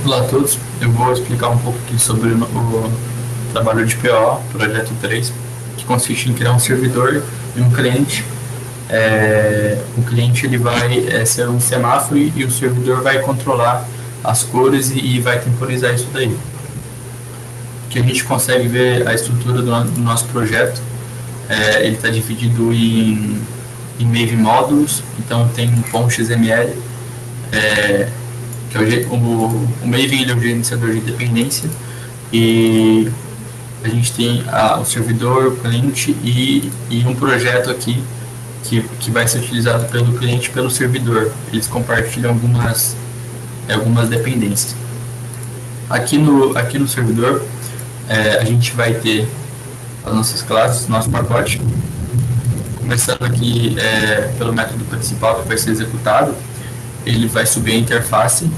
Olá a todos, eu vou explicar um pouco aqui sobre o trabalho de PO, projeto 3, que consiste em criar um servidor e um cliente. O cliente ele vai ser um semáforo e o servidor vai controlar as cores e vai temporizar isso daí. Que a gente consegue ver a estrutura do nosso projeto. Ele está dividido em Maven módulos, então tem um ponto XML, que é o Maven ele é o gerenciador de dependência, e a gente tem o servidor, o cliente e um projeto aqui que vai ser utilizado pelo cliente e pelo servidor. Eles compartilham algumas dependências. Aqui no servidor, a gente vai ter as nossas classes, nosso pacote. Começando aqui pelo método principal que vai ser executado, ele vai subir a interface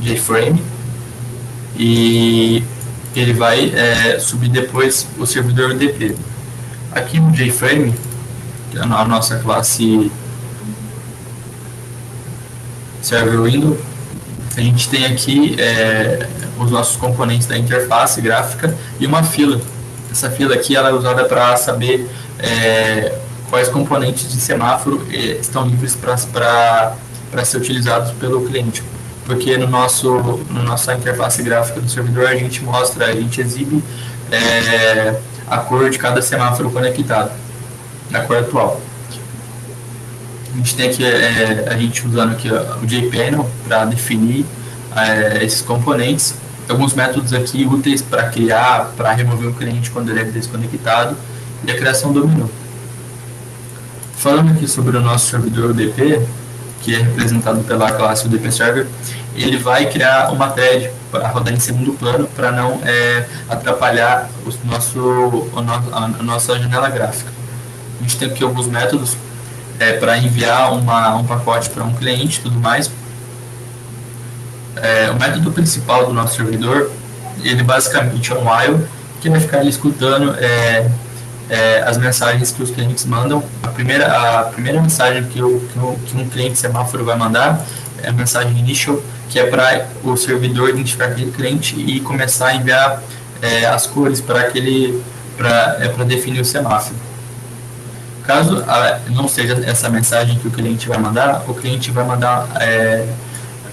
JFrame e ele vai subir depois o servidor UDP. Aqui no JFrame, a nossa classe Server Window, a gente tem aqui os nossos componentes da interface gráfica e uma fila. Essa fila aqui ela é usada para saber quais componentes de semáforo estão livres para ser utilizados pelo cliente. Porque na nossa interface gráfica do servidor a gente exibe a cor de cada semáforo conectado, a cor atual. A gente tem aqui a gente usando aqui o JPanel para definir esses componentes. Alguns métodos aqui úteis para criar, para remover o cliente quando ele é desconectado, e a criação do menu. Falando aqui sobre o nosso servidor UDP, que é representado pela classe UDP Server, ele vai criar uma thread para rodar em segundo plano, para não atrapalhar a nossa janela gráfica. A gente tem aqui alguns métodos para enviar um pacote para um cliente e tudo mais. O método principal do nosso servidor, ele basicamente é um while, que vai ficar escutando as mensagens que os clientes mandam. A primeira mensagem que um cliente semáforo vai mandar é a mensagem initial, que é para o servidor identificar aquele cliente e começar a enviar as cores para definir o semáforo. Caso não seja essa mensagem que o cliente vai mandar, o cliente vai mandar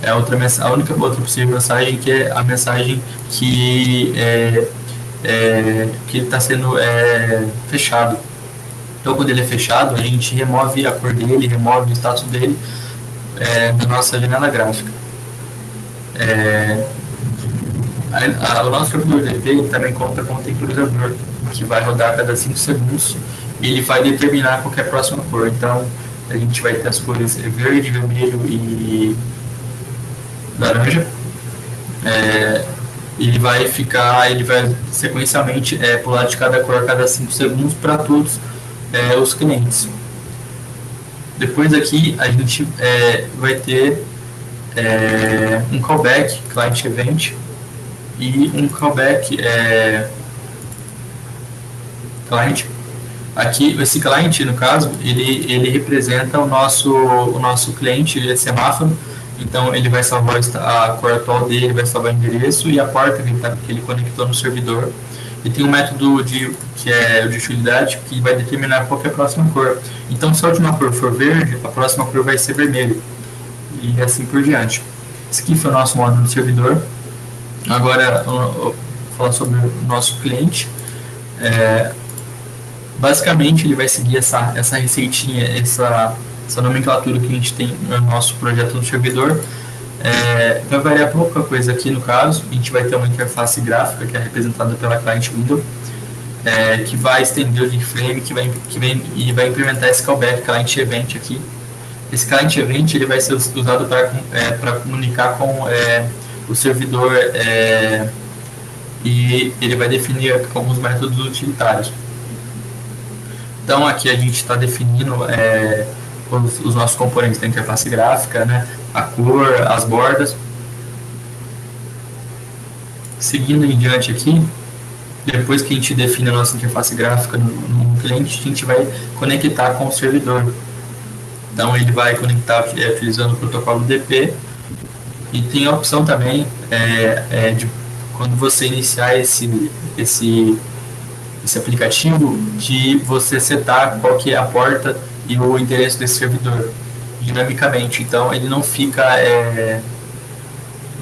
a única outra possível mensagem, que é a mensagem que ele está sendo fechado. Então, quando ele é fechado, a gente remove a cor dele, remove o status dele da nossa janela gráfica. O nosso servidor DP também conta com um temporizador, que vai rodar a cada 5 segundos e ele vai determinar qual é a próxima cor. Então, a gente vai ter as cores verde, vermelho e laranja. Ele vai sequencialmente pular de cada cor a cada 5 segundos para todos os clientes. Depois aqui a gente vai ter um callback client event e um callback client. Aqui esse client, no caso, ele representa o nosso cliente semáforo. Então ele vai salvar a cor atual dele, vai salvar o endereço e a porta que ele conectou no servidor. E tem um método que é de utilidade, que vai determinar qual é a próxima cor. Então, se a última cor for verde, a próxima cor vai ser vermelho. E assim por diante. Esse aqui foi o nosso módulo do servidor. Agora, eu vou falar sobre o nosso cliente. Basicamente, ele vai seguir essa receitinha, essa nomenclatura que a gente tem no nosso projeto no servidor. Vai variar pouca coisa aqui no caso. A gente vai ter uma interface gráfica que é representada pela client window, que vai estender o JFrame, e vai implementar esse callback client event aqui. Esse client event ele vai ser usado para comunicar com o servidor, e ele vai definir alguns métodos utilitários. Então aqui a gente está definindo os nossos componentes da interface gráfica, né? A cor, as bordas. Seguindo em diante aqui, depois que a gente define a nossa interface gráfica no cliente, a gente vai conectar com o servidor. Então ele vai conectar utilizando o protocolo DP E tem a opção também de quando você iniciar esse aplicativo, de você setar qual que é a porta e o endereço desse servidor dinamicamente. Então ele não fica, ele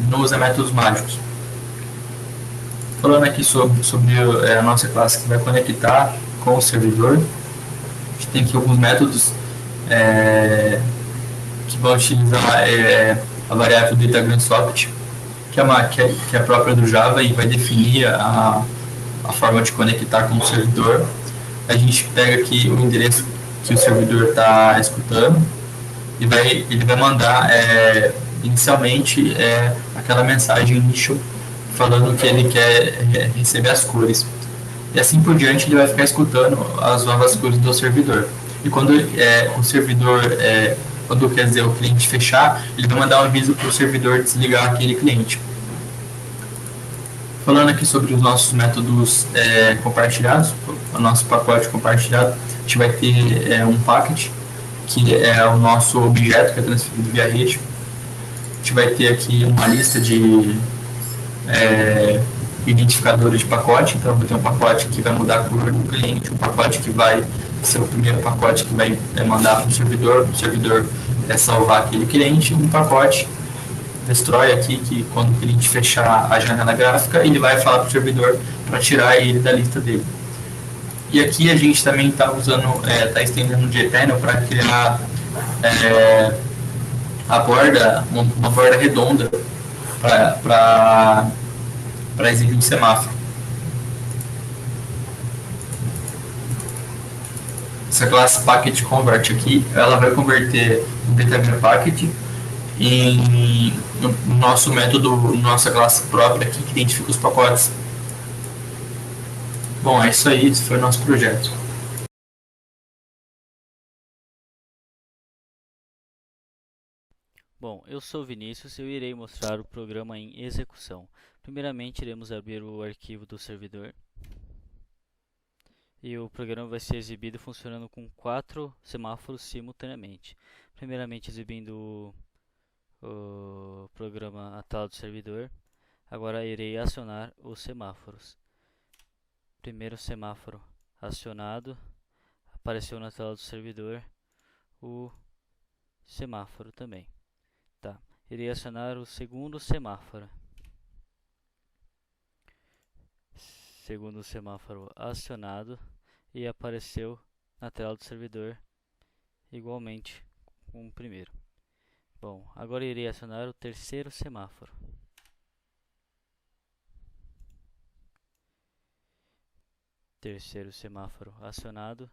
não usa métodos mágicos. Falando aqui sobre a nossa classe que vai conectar com o servidor, a gente tem aqui alguns métodos que vão utilizar a variável DataGrandSocket, que é a própria do Java e vai definir a forma de conectar com o servidor. A gente pega aqui o endereço que o servidor está escutando e ele vai mandar inicialmente aquela mensagem initial falando que ele quer receber as cores. E assim por diante ele vai ficar escutando as novas cores do servidor. E quando o servidor, quando quer dizer o cliente fechar, ele vai mandar um aviso para o servidor desligar aquele cliente. Falando aqui sobre os nossos métodos compartilhados, o nosso pacote compartilhado, a gente vai ter um packet, que é o nosso objeto que é transferido via rede. A gente vai ter aqui uma lista de identificadores de pacote, então vai ter um pacote que vai mudar a cor do cliente, um pacote que vai ser o primeiro pacote que vai mandar para o servidor salvar aquele cliente, um pacote destrói aqui, que quando o cliente fechar a janela gráfica, ele vai falar para o servidor para tirar ele da lista dele. E aqui a gente também está usando, está estendendo o JPanel para criar uma borda redonda para exibir um semáforo. Essa classe Packet Convert aqui, ela vai converter o DataGram Packet no nosso método, nossa classe própria aqui que identifica os pacotes. Bom, é isso aí, esse foi o nosso projeto. Bom, eu sou Vinícius e eu irei mostrar o programa em execução. Primeiramente, iremos abrir o arquivo do servidor. E o programa vai ser exibido funcionando com 4 semáforos simultaneamente. Primeiramente, exibindo o programa a tela do servidor. Agora irei acionar os semáforos. Primeiro semáforo acionado, apareceu na tela do servidor o semáforo também. Tá. Irei acionar o segundo semáforo. Segundo semáforo acionado e apareceu na tela do servidor igualmente com o primeiro. Bom, agora irei acionar o terceiro semáforo. Terceiro semáforo acionado,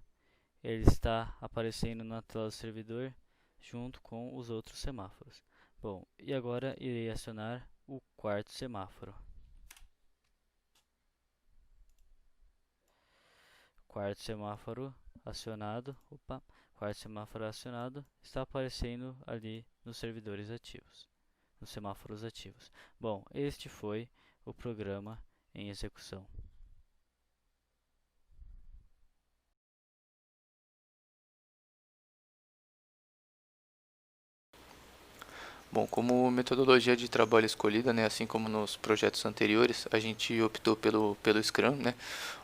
ele está aparecendo na tela do servidor junto com os outros semáforos. Bom, e agora irei acionar o quarto semáforo. Quarto semáforo acionado, quarto semáforo acionado, está aparecendo ali nos servidores ativos, nos semáforos ativos. Bom, este foi o programa em execução. Bom, como metodologia de trabalho escolhida, né, assim como nos projetos anteriores, a gente optou pelo Scrum, né,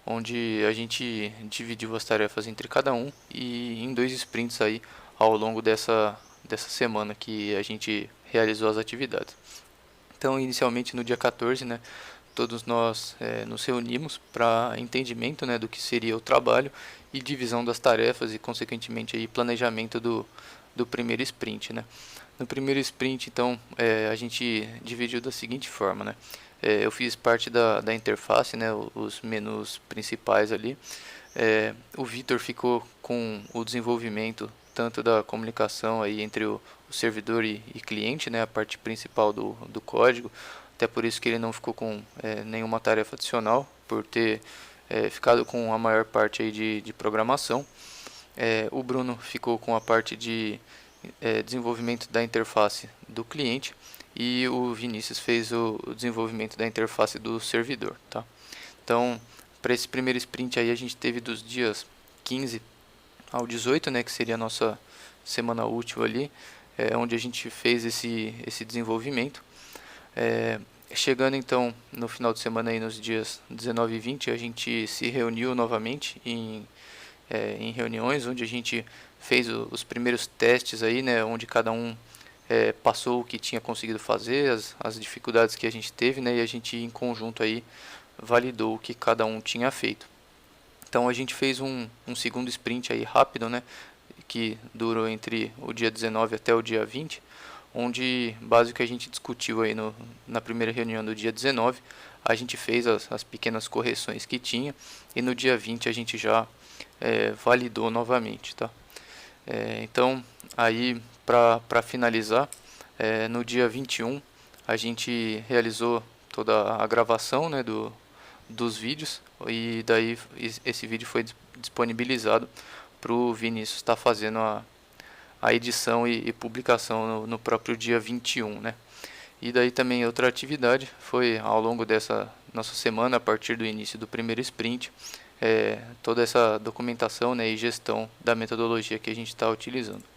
onde a gente dividiu as tarefas entre cada um e em 2 sprints aí ao longo dessa semana que a gente realizou as atividades. Então, inicialmente no dia 14, né, todos nós nos reunimos para entendimento, né, do que seria o trabalho e divisão das tarefas e, consequentemente, aí, planejamento do primeiro sprint, né. No primeiro sprint, então, a gente dividiu da seguinte forma, né. Eu fiz parte da interface, né, os menus principais ali. O Vitor ficou com o desenvolvimento tanto da comunicação aí entre o servidor e cliente, né, a parte principal do código. Até por isso que ele não ficou com nenhuma tarefa adicional, por ter ficado com a maior parte aí de programação. O Bruno ficou com a parte de desenvolvimento da interface do cliente e o Vinícius fez o desenvolvimento da interface do servidor, tá? Então, para esse primeiro sprint aí a gente teve dos dias 15 ao 18, né, que seria a nossa semana útil ali, onde a gente fez esse desenvolvimento. Chegando então no final de semana aí nos dias 19 e 20, a gente se reuniu novamente em reuniões onde a gente fez os primeiros testes aí, né, onde cada um passou o que tinha conseguido fazer, as dificuldades que a gente teve, né, e a gente em conjunto aí validou o que cada um tinha feito. Então a gente fez um segundo sprint aí rápido, né, que durou entre o dia 19 até o dia 20, onde basicamente a gente discutiu aí na primeira reunião do dia 19, a gente fez as pequenas correções que tinha, e no dia 20 a gente já validou novamente, tá? Então, aí para finalizar, no dia 21 a gente realizou toda a gravação, né, dos vídeos, e daí esse vídeo foi disponibilizado para o Vinícius estar fazendo a edição e publicação no próprio dia 21, né? E daí também outra atividade foi ao longo dessa nossa semana, a partir do início do primeiro sprint, toda essa documentação, né, e gestão da metodologia que a gente está utilizando.